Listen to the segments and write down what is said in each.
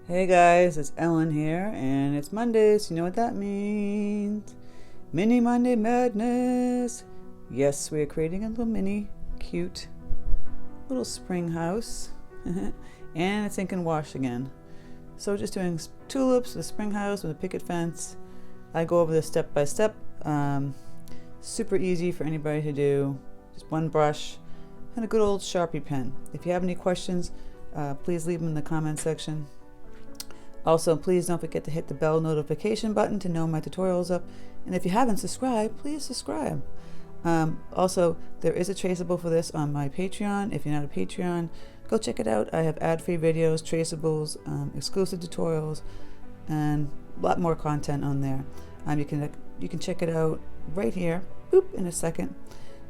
Hey guys, it's Ellen here, and it's Monday, so you know what that means. Mini Monday Madness! Yes, we are creating a little mini, cute, little spring house. And it's ink and wash again. So just doing tulips with a spring house with a picket fence. I go over this step by step. Super easy for anybody to do. Just one brush and a good old Sharpie pen. If you have any questions, please leave them in the comment section. Also, please don't forget to hit the bell notification button to know my tutorial's up. And if you haven't subscribed, please subscribe. Also, there is a traceable for this on my Patreon. If you're not a Patreon, go check it out. I have ad-free videos, traceables, exclusive tutorials, and a lot more content on there. You can check it out right here, boop, in a second.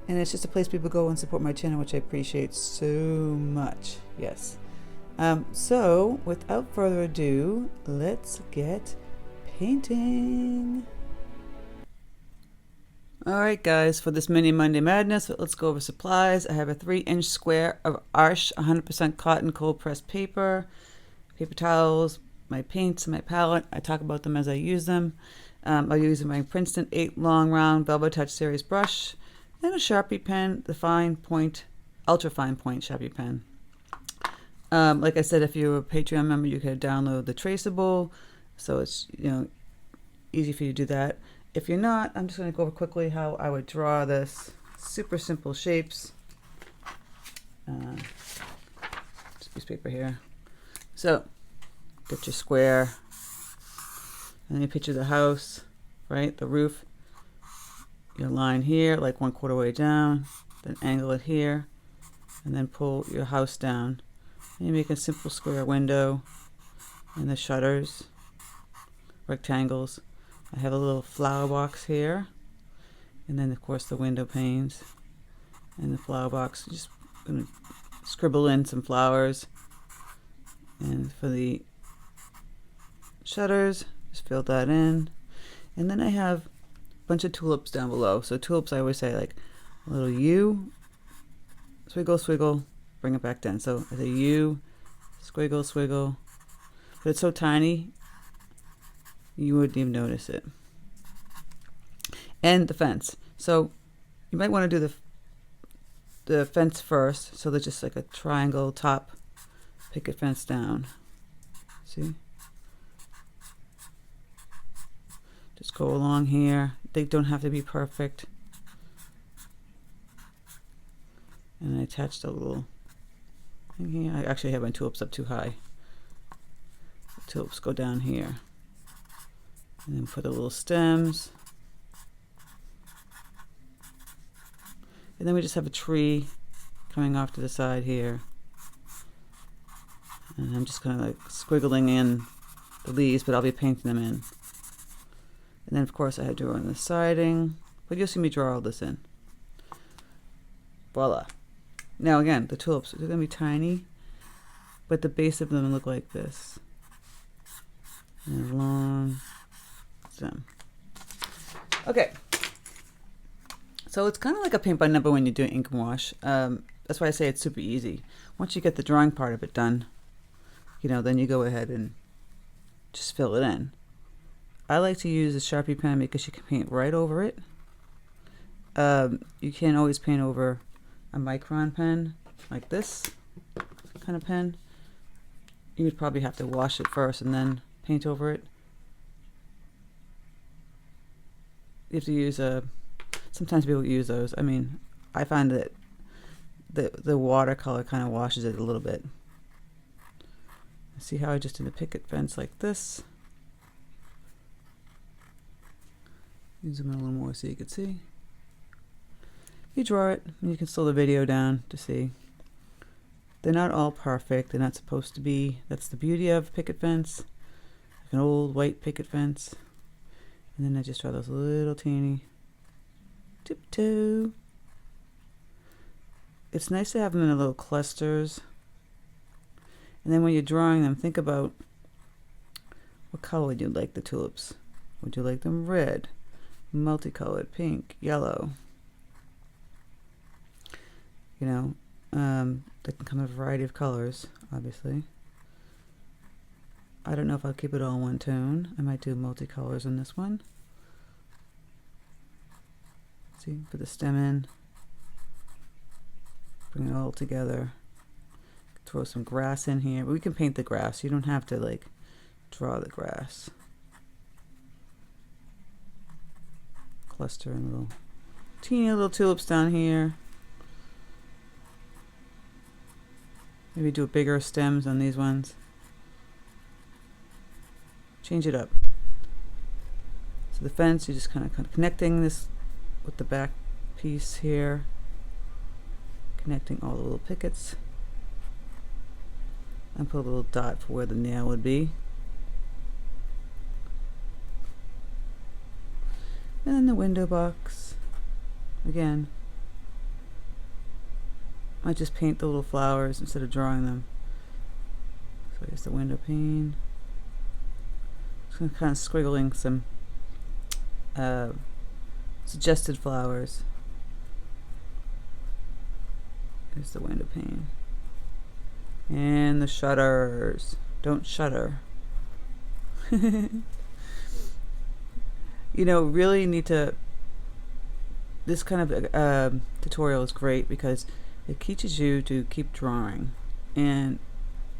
And it's just a place people go and support my channel, which I appreciate so much. Yes. So, without further ado, let's get painting. Alright guys, for this mini Monday Madness, let's go over supplies. I have a 3-inch square of Arches 100% cotton cold pressed paper, paper towels, my paints, my palette. I talk about them as I use them. I'll use my Princeton 8 long round Velvet Touch series brush, and a Sharpie pen, the fine point, ultra fine point Sharpie pen. Like I said, if you're a Patreon member, you can download the traceable, so it's easy for you to do that. If you're not, I'm just going to go over quickly how I would draw this. Super simple shapes. Just piece of paper here. So, get your square, and then you picture the house, right? The roof. Your line here, like 1/4 way down, then angle it here, and then pull your house down. And you make a simple square window, and the shutters, rectangles. I have a little flower box here, and then of course the window panes, and the flower box. Just gonna scribble in some flowers, and for the shutters, just fill that in, and then I have a bunch of tulips down below. So tulips, I always say like a little U, swiggle, swiggle, bring it back down. So I say U, squiggle, swiggle, but it's so tiny you wouldn't even notice it. And the fence. So you might want to do the fence first. So there's just like a triangle top picket fence down. See? Just go along here. They don't have to be perfect. And I attached a little thing here. I actually have my tulips up too high. The tulips go down here. And then put the little stems. And then we just have a tree coming off to the side here. And I'm just kind of like squiggling in the leaves, but I'll be painting them in. And then of course I had to draw in the siding, but you'll see me draw all this in. Voila. Now again, the tulips, they're going to be tiny, but the base of them look like this. And long stem. Okay. So it's kind of like a paint by number when you're doing ink and wash. That's why I say it's super easy. Once you get the drawing part of it done, then you go ahead and just fill it in. I like to use a Sharpie pen because you can paint right over it. You can't always paint over a micron pen like this kind of pen. You would probably have to wash it first and then paint over it. You have to use sometimes people use those. I mean, I find that the watercolor kind of washes it a little bit. See how I just did a picket fence like this. Zoom in a little more so you can see. You draw it, and you can slow the video down to see. They're not all perfect. They're not supposed to be. That's the beauty of picket fence. Like an old white picket fence. And then I just draw those little teeny tiptoe. It's nice to have them in little clusters. And then when you're drawing them, think about what color would you like the tulips? Would you like them red, multicolored, pink, yellow? They can come in a variety of colors, obviously. I don't know if I'll keep it all one tone. I might do multicolors in this one. See, put the stem in, bring it all together. Throw some grass in here. But we can paint the grass. You don't have to like draw the grass. Cluster and little teeny little tulips down here. Maybe do bigger stems on these ones. Change it up. So the fence, you're just kind of connecting this with the back piece here. Connecting all the little pickets. And put a little dot for where the nail would be. And then the window box. Again. I just paint the little flowers instead of drawing them. So here's the window pane. Just kind of squiggling some suggested flowers. Here's the window pane. And the shutters. Don't shudder. You know, really need to... This kind of tutorial is great because it teaches you to keep drawing. And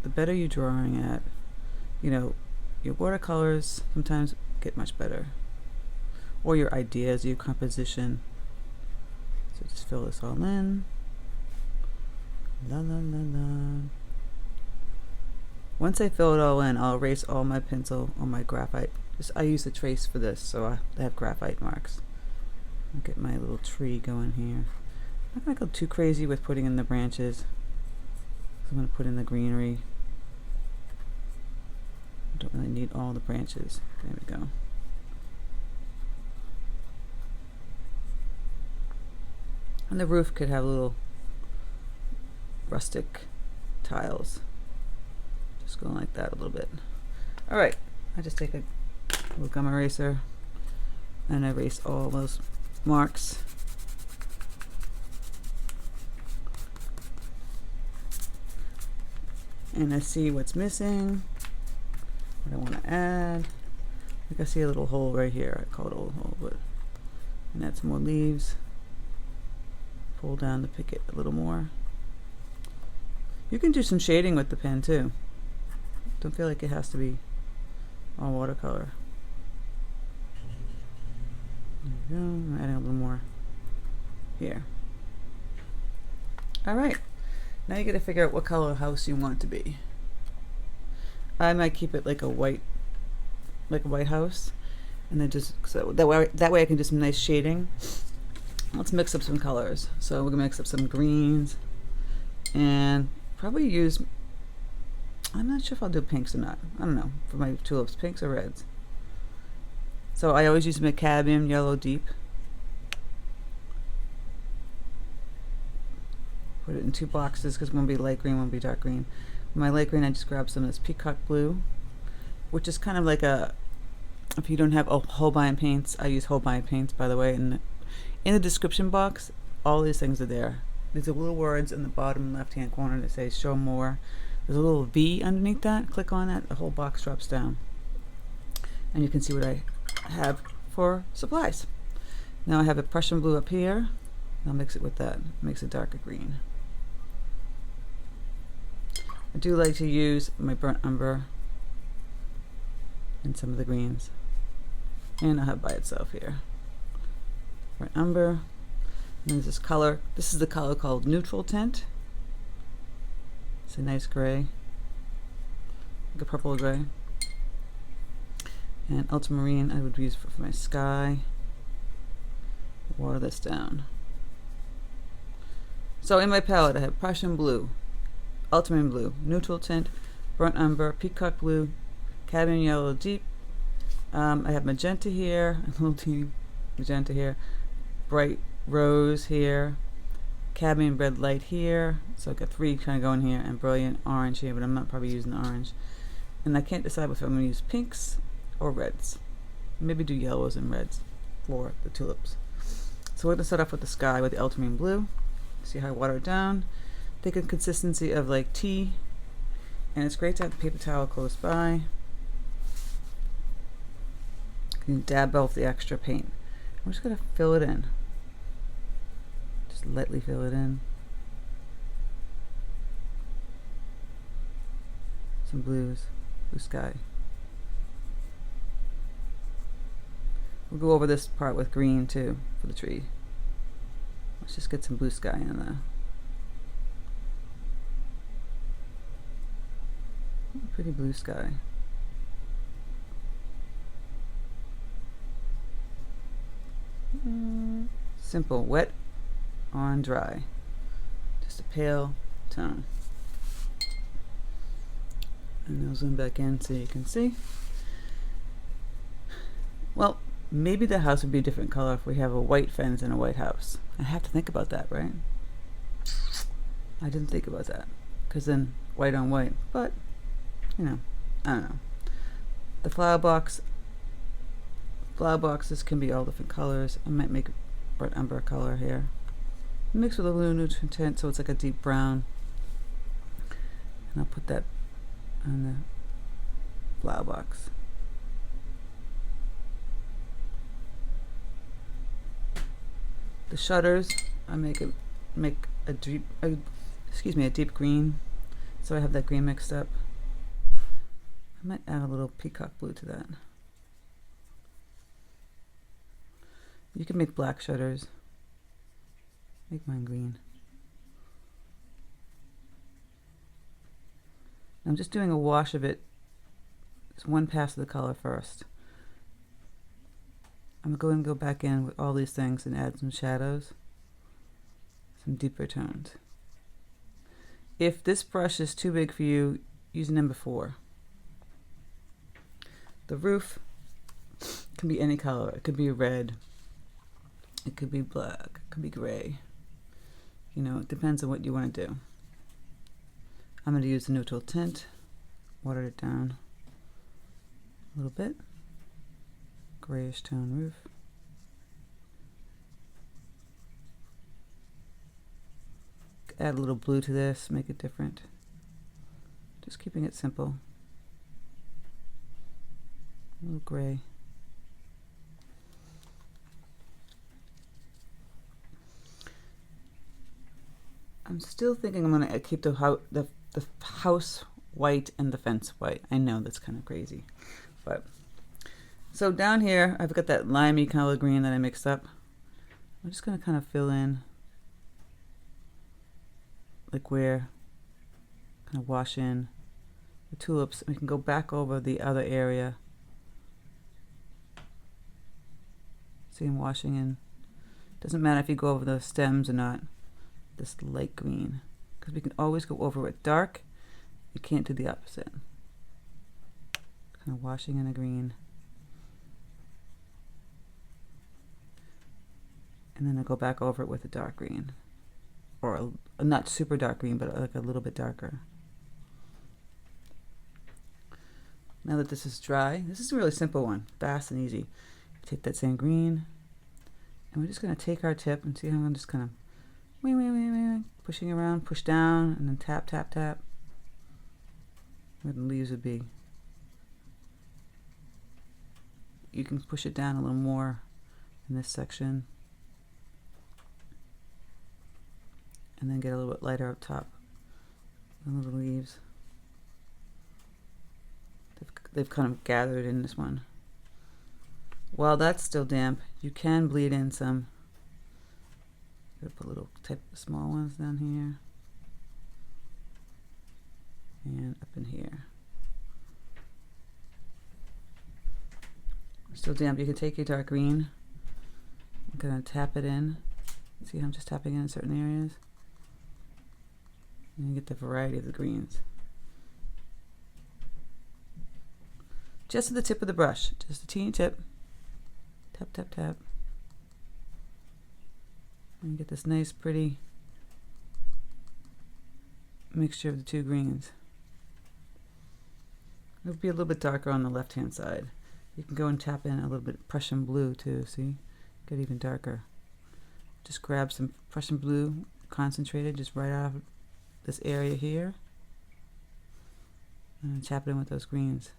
the better you're drawing at, you know, your watercolors sometimes get much better. Or your ideas, your composition. So just fill this all in. La la la la. Once I fill it all in, I'll erase all my pencil or my graphite. I use the trace for this, so I have graphite marks. I'll get my little tree going here. I'm not going to go too crazy with putting in the branches. I'm going to put in the greenery. I don't really need all the branches. There we go. And the roof could have little rustic tiles. Just going like that a little bit. Alright, I just take a little gum eraser and erase all those marks. And I see what's missing, what I want to add. I think I see a little hole right here. I call it a little hole, but and add some more leaves. Pull down the picket a little more. You can do some shading with the pen too. Don't feel like it has to be all watercolor. There we go. I'm adding a little more here. Alright. Now you gotta figure out what color house you want it to be. I might keep it like a white house. And then just so that way I can do some nice shading. Let's mix up some colors. So we're gonna mix up some greens and probably use, I'm not sure if I'll do pinks or not. I don't know, for my tulips, pinks or reds. So I always use my cadmium yellow deep. Put it in two boxes because one will be light green, one will be dark green. For my light green, I just grab some of this peacock blue, which is kind of like a, if you don't have Holbein paints, I use Holbein paints, by the way. In the description box, all these things are there. There's a little words in the bottom left-hand corner that say show more. There's a little V underneath that. Click on that, the whole box drops down. And you can see what I have for supplies. Now I have a Prussian blue up here. I'll mix it with that. Makes it darker green. I do like to use my burnt umber and some of the greens. And I'll have by itself here. Burnt umber. And there's this color. This is the color called neutral tint. It's a nice gray. Like a purple gray. And ultramarine I would use for my sky. Water this down. So in my palette I have Prussian blue, ultramarine blue, neutral tint, burnt umber, peacock blue, cadmium yellow deep. I have magenta here, a little teeny magenta here, bright rose here, cadmium red light here. So I've got three kind of going here, and brilliant orange here, but I'm not probably using the orange. And I can't decide if I'm going to use pinks or reds. Maybe do yellows and reds for the tulips. So we're going to start off with the sky with the ultramarine blue. See how I water it down. Take a consistency of like tea. And it's great to have the paper towel close by. You can dab off the extra paint. I'm just gonna fill it in. Just lightly fill it in. Some blues, blue sky. We'll go over this part with green too for the tree. Let's just get some blue sky in there. Pretty blue sky. Simple, wet on dry. Just a pale tone. And I'll zoom back in so you can see. Well, maybe the house would be a different color if we have a white fence and a white house. I have to think about that, right? I didn't think about that. Because then white on white. But, you know, I don't know. The flower boxes can be all different colors. I might make a burnt umber color here. Mix with a little neutral tint so it's like a deep brown. And I'll put that on the flower box. The shutters, I make a deep green, so I have that green mixed up. I might add a little peacock blue to that. You can make black shutters. Make mine green. I'm just doing a wash of it. It's one pass of the color first. I'm going to go back in with all these things and add some shadows, some deeper tones. If this brush is too big for you, use number 4. The roof can be any color. It could be red. It could be black. It could be gray. You know, it depends on what you want to do. I'm going to use the neutral tint, water it down a little bit. Grayish tone roof. Add a little blue to this, make it different. Just keeping it simple. A little gray. I'm still thinking I'm going to keep the house white and the fence white. I know that's kind of crazy, but so down here I've got that limey color green that I mixed up. I'm just going to kind of fill in like where, kind of wash in the tulips. We can go back over the other area. See, I'm washing in. Doesn't matter if you go over the stems or not. This light green, because we can always go over it dark. You can't do the opposite. Kind of washing in a green. And then I go back over it with a dark green. Or a not super dark green, but like a little bit darker. Now that this is dry, this is a really simple one. Fast and easy. Take that same green. And we're just going to take our tip and see how I'm just kind of pushing around, push down, and then tap, tap, tap. Where the leaves would be. You can push it down a little more in this section. And then get a little bit lighter up top. The little leaves. They've kind of gathered in this one. While that's still damp, you can bleed in some. Gonna put little small ones down here and up in here. Still damp. You can take your dark green. I'm gonna tap it in. See how I'm just tapping in certain areas. And you get the variety of the greens. Just at the tip of the brush, just a teeny tip. Tap, tap, tap. And get this nice pretty mixture of the two greens. It'll be a little bit darker on the left hand side. You can go and tap in a little bit of Prussian blue too, see? Get even darker. Just grab some Prussian blue concentrated just right out of this area here and tap it in with those greens.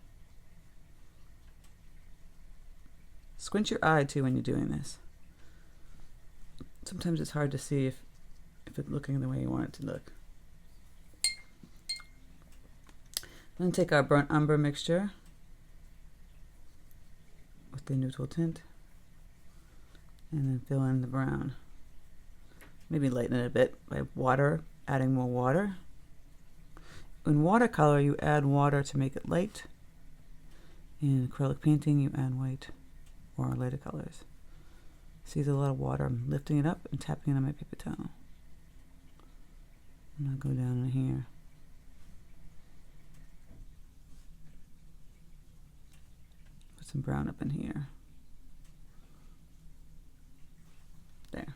Squint your eye too when you're doing this. Sometimes it's hard to see if it's looking the way you want it to look. Then take our burnt umber mixture with the neutral tint and then fill in the brown. Maybe lighten it a bit by adding more water. In watercolor, you add water to make it light. In acrylic painting, you add white or lighter colors. See, there's a lot of water. I'm lifting it up and tapping it on my paper towel. And I'll go down in here. Put some brown up in here. There.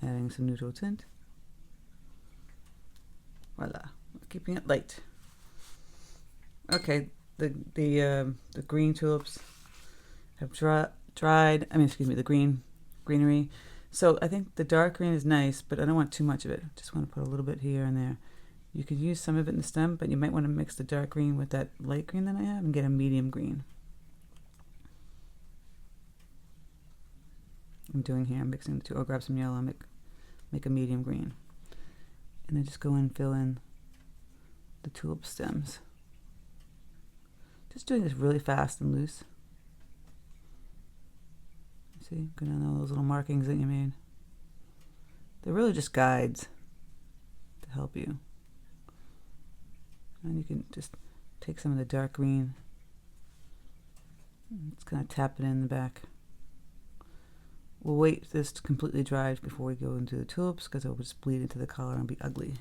Adding some neutral tint. Voila. Keeping it light. Okay, the green tulips have dried. The greenery. So I think the dark green is nice, but I don't want too much of it. Just want to put a little bit here and there. You could use some of it in the stem, but you might want to mix the dark green with that light green that I have and get a medium green. I'm doing here. I'm mixing the two. I'll grab some yellow and make a medium green. And then just go in and fill in the tulip stems. Just doing this really fast and loose. See, go down all those little markings that you made. They're really just guides to help you. And you can just take some of the dark green. Just kind of tap it in the back. We'll wait for this to completely dry before we go into the tulips because it will just bleed into the color and be ugly.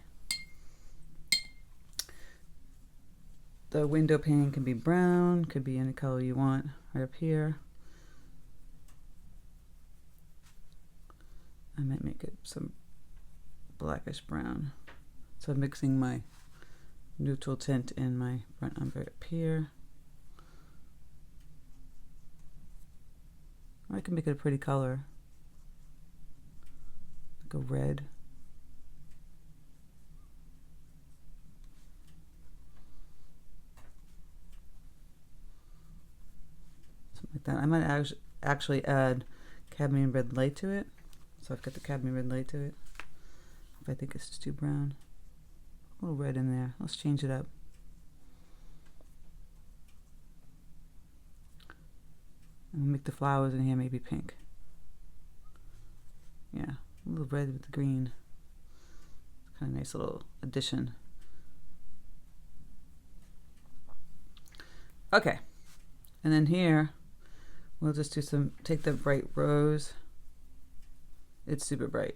The window pane can be brown, could be any color you want, right up here. I might make it some blackish brown. So I'm mixing my neutral tint in my burnt umber up here. Or I can make it a pretty color, like a red. Like that. I might actually add cadmium red light to it. So I've got the cadmium red light to it. If I think it's just too brown. A little red in there. Let's change it up. And we'll make the flowers in here maybe pink. Yeah, a little red with the green. Kind of nice little addition. Okay, and then here we'll just do take the bright rose. It's super bright.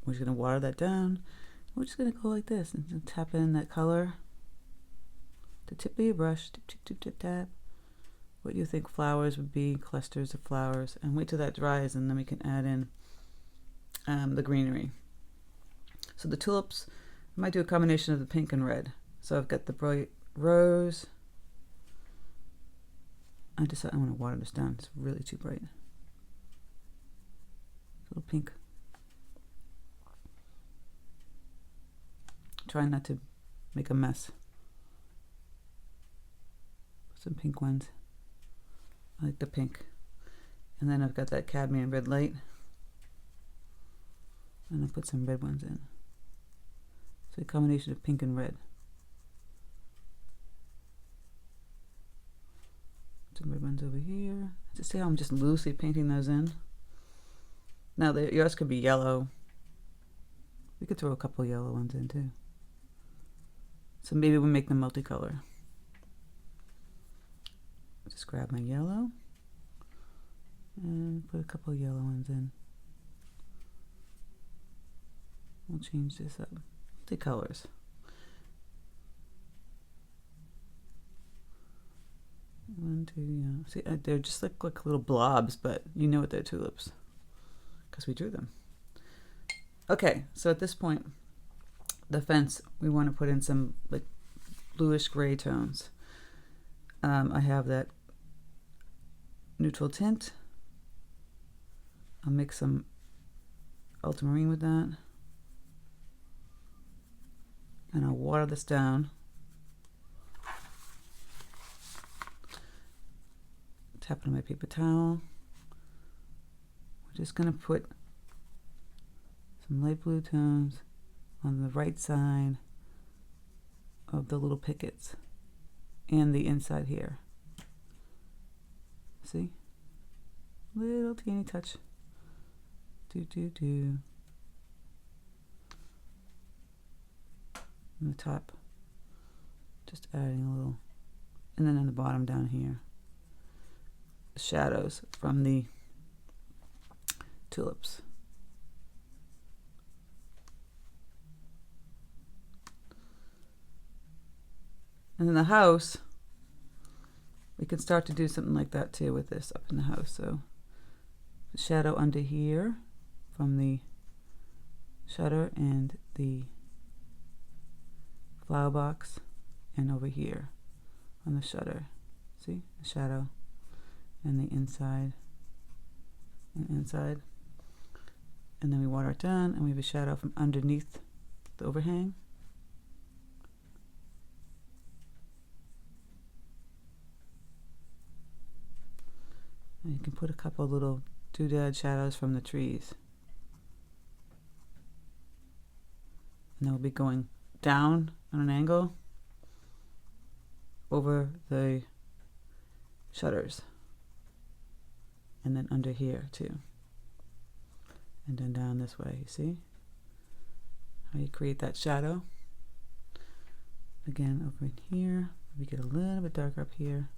We're just gonna water that down. We're just gonna go like this and tap in that color. The tip of your brush, tip, tip, tip, tip, tap. What you think flowers would be, clusters of flowers, and wait till that dries, and then we can add in the greenery. So the tulips, I might do a combination of the pink and red. So I've got the bright rose. I want to water this down. It's really too bright. A little pink. Try not to make a mess. Some pink ones. I like the pink. And then I've got that cadmium red light. And I'll put some red ones in. So a combination of pink and red. Some red ones over here. Just see how I'm just loosely painting those in. Now yours could be yellow. We could throw a couple yellow ones in too. So maybe we'll make them multicolor. Just grab my yellow and put a couple yellow ones in. We'll change this up. Multicolors. One, two, yeah. See, they're just like little blobs, but you know what they're tulips because we drew them. Okay, so at this point, the fence, we want to put in some like bluish gray tones. I have that neutral tint. I'll mix some ultramarine with that. And I'll water this down. Tap it on my paper towel. We're just going to put some light blue tones on the right side of the little pickets and the inside here. See? Little teeny touch. Do, do, do. On the top, just adding a little, and then on the bottom down here, the shadows from the tulips. And in the house, we can start to do something like that too with this up in the house. So the shadow under here from the shutter and the flower box, and over here on the shutter. See the shadow and the inside and inside. And then we water it down and we have a shadow from underneath the overhang. And you can put a couple little doodad shadows from the trees. And then we'll be going down on an angle over the shutters. And then under here too. And then down this way, you see? How you create that shadow. Again, over in here, we get a little bit darker up here.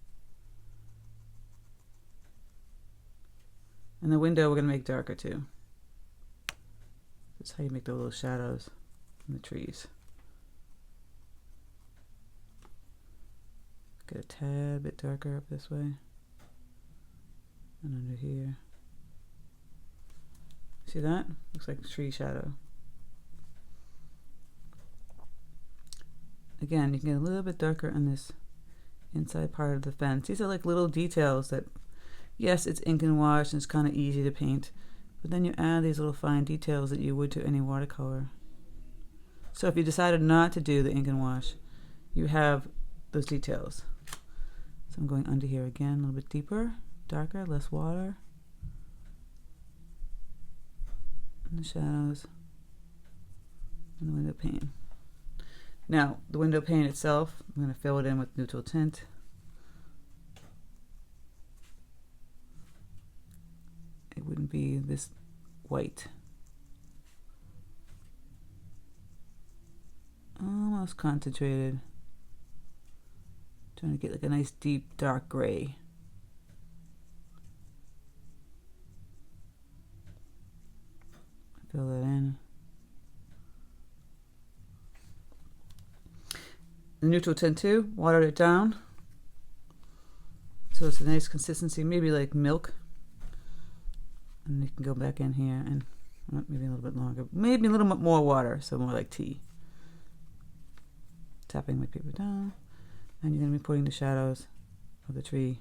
And the window we're going to make darker too. That's how you make the little shadows in the trees. Get a tad bit darker up this way. And under here. See that? Looks like a tree shadow. Again, you can get a little bit darker on this inside part of the fence. These are like little details that, yes, it's ink and wash and it's kind of easy to paint, but then you add these little fine details that you would to any watercolor. So if you decided not to do the ink and wash, you have those details. So I'm going under here again, a little bit deeper, darker, less water. And the shadows and the window pane. Now, the window pane itself, I'm going to fill it in with neutral tint. It wouldn't be this white. Almost concentrated. Trying to get like a nice deep dark gray. Fill that in. The neutral tint too, watered it down. So it's a nice consistency, maybe like milk. And you can go back in here and maybe a little bit longer, maybe a little bit more water, so more like tea. Tapping my paper down. And you're going to be putting the shadows of the tree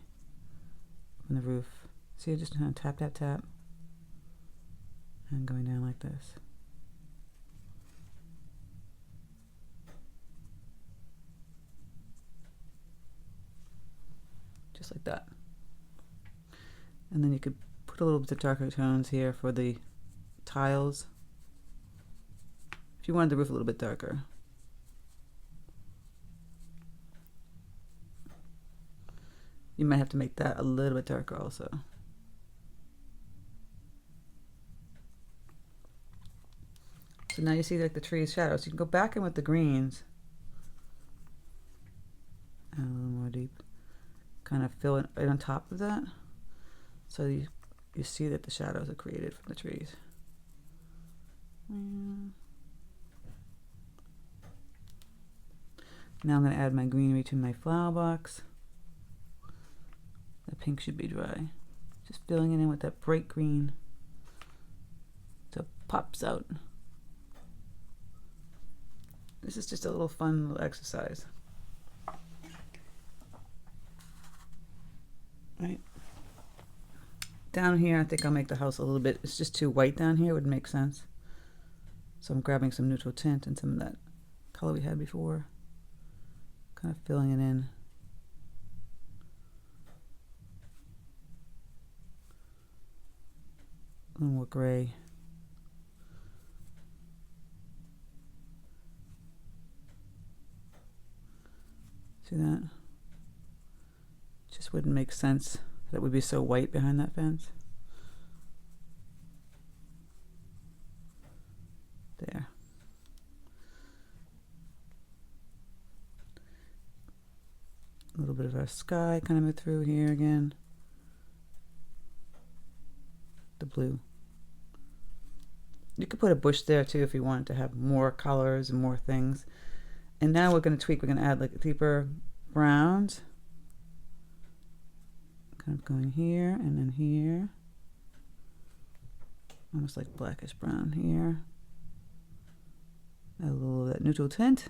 on the roof. See, just kind of tap, tap, tap. And going down like this. Just like that. And then you could put a little bit of darker tones here for the tiles. If you wanted the roof a little bit darker. You might have to make that a little bit darker also. So now you see like the tree's shadows. You can go back in with the greens. And a little more deep. Kind of fill it right on top of that. So you see that the shadows are created from the trees. Now I'm going to add my greenery to my flower box. The pink should be dry. Just filling it in with that bright green. So it pops out. This is just a little fun little exercise. Right. Down here, I think I'll make the house a little bit, it's just too white down here, it would make sense. So I'm grabbing some neutral tint and some of that color we had before. Kind of filling it in. A little more gray. See that? Just wouldn't make sense that it would be so white behind that fence. There. A little bit of our sky coming through here again. The blue. You could put a bush there too if you wanted to have more colors and more things. And now we're going to tweak. We're going to add like deeper browns. Kind of going here and then here. Almost like blackish brown here. Add a little of that neutral tint.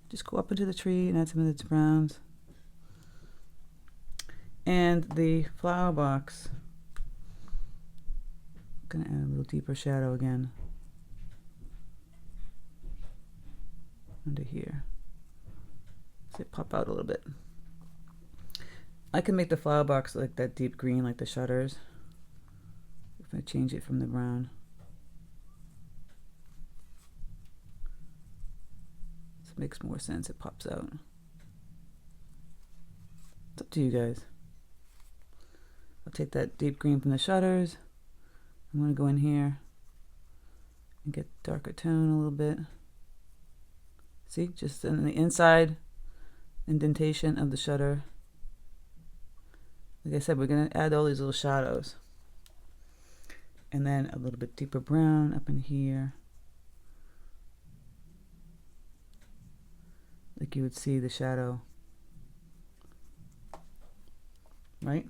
Just go up into the tree and add some of its browns. And the flower box. I'm gonna add a little deeper shadow again. Under here. See it pop out a little bit. I can make the flower box like that deep green like the shutters. If I change it from the brown. So it makes more sense, it pops out. It's up to you guys. I'll take that deep green from the shutters. I'm going to go in here and get darker tone a little bit. See, just in the inside indentation of the shutter. Like I said, we're going to add all these little shadows. And then a little bit deeper brown up in here. Like you would see the shadow. Right?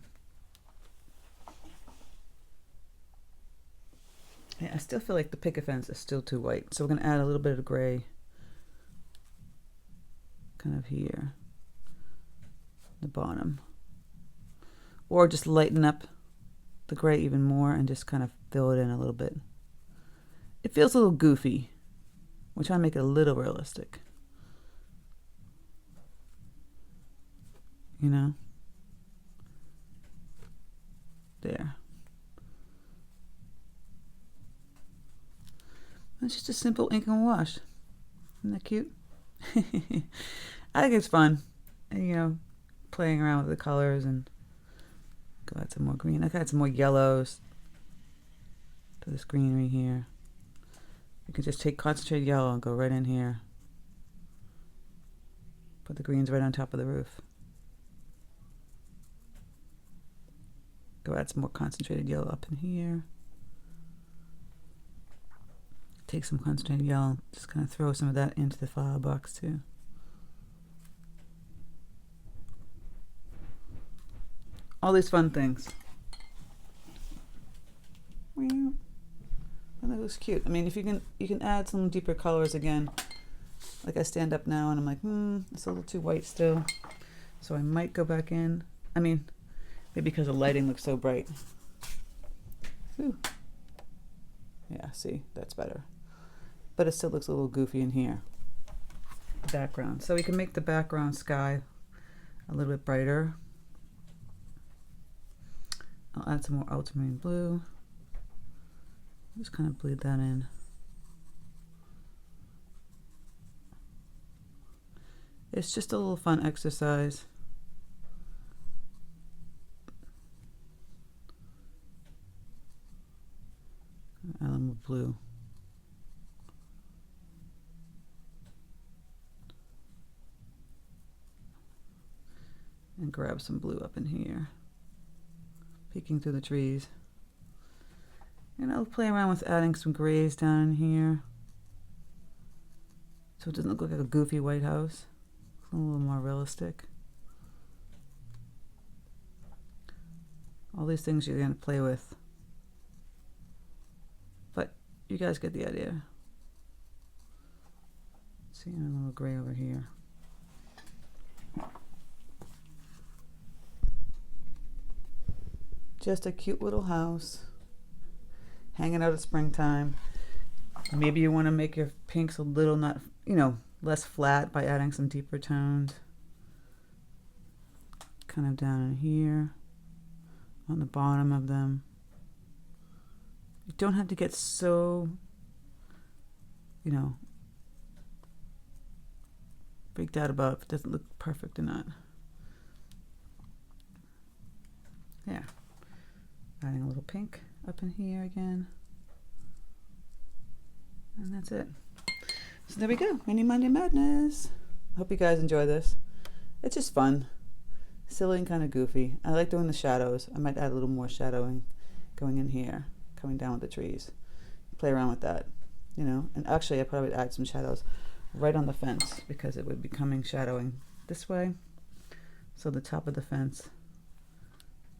Yeah, I still feel like the picket fence is still too white. So we're going to add a little bit of gray. Kind of here. The bottom. Or just lighten up the gray even more and just kind of fill it in a little bit. It feels a little goofy. We're trying to make it a little realistic. You know? There. It's just a simple ink and wash. Isn't that cute? I think it's fun. And, you know, playing around with the colors and go add some more green. I could add some more yellows to this greenery here. You can just take concentrated yellow and go right in here. Put the greens right on top of the roof. Go add some more concentrated yellow up in here. Take some concentrated yellow, just kind of throw some of that into the flower box too. All these fun things. I think it looks cute. I mean, if you can add some deeper colors again. Like I stand up now and I'm like, it's a little too white still. So I might go back in. I mean, maybe because the lighting looks so bright. Ooh. Yeah, see, that's better. But it still looks a little goofy in here. Background. So we can make the background sky a little bit brighter. I'll add some more ultramarine blue. Just kind of bleed that in. It's just a little fun exercise. Add a little blue. And grab some blue up in here. Peeking through the trees. And I'll play around with adding some grays down in here. So it doesn't look like a goofy White House. It's a little more realistic. All these things you're going to play with. But you guys get the idea. See, a little gray over here. Just a cute little house. Hanging out at springtime. Maybe you want to make your pinks a little not, less flat by adding some deeper tones. Kind of down in here. On the bottom of them. You don't have to get so, you know, freaked out about if it doesn't look perfect or not. Yeah. Adding a little pink up in here again. And that's it. So there we go. Mini Monday Madness. Hope you guys enjoy this. It's just fun. Silly and kind of goofy. I like doing the shadows. I might add a little more shadowing going in here, coming down with the trees. Play around with that, you know. And actually, I probably would add some shadows right on the fence because it would be coming shadowing this way. So the top of the fence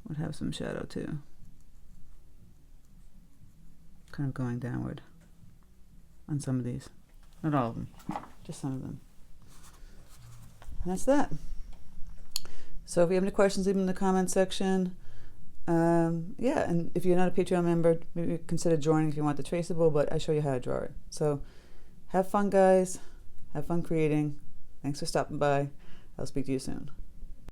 would have some shadow too. Kind of going downward on some of these. Not all of them, just some of them. And that's that. So if you have any questions, leave them in the comments section. Yeah, and if you're not a Patreon member, maybe consider joining if you want the traceable, but I show you how to draw it. So have fun, guys. Have fun creating. Thanks for stopping by. I'll speak to you soon.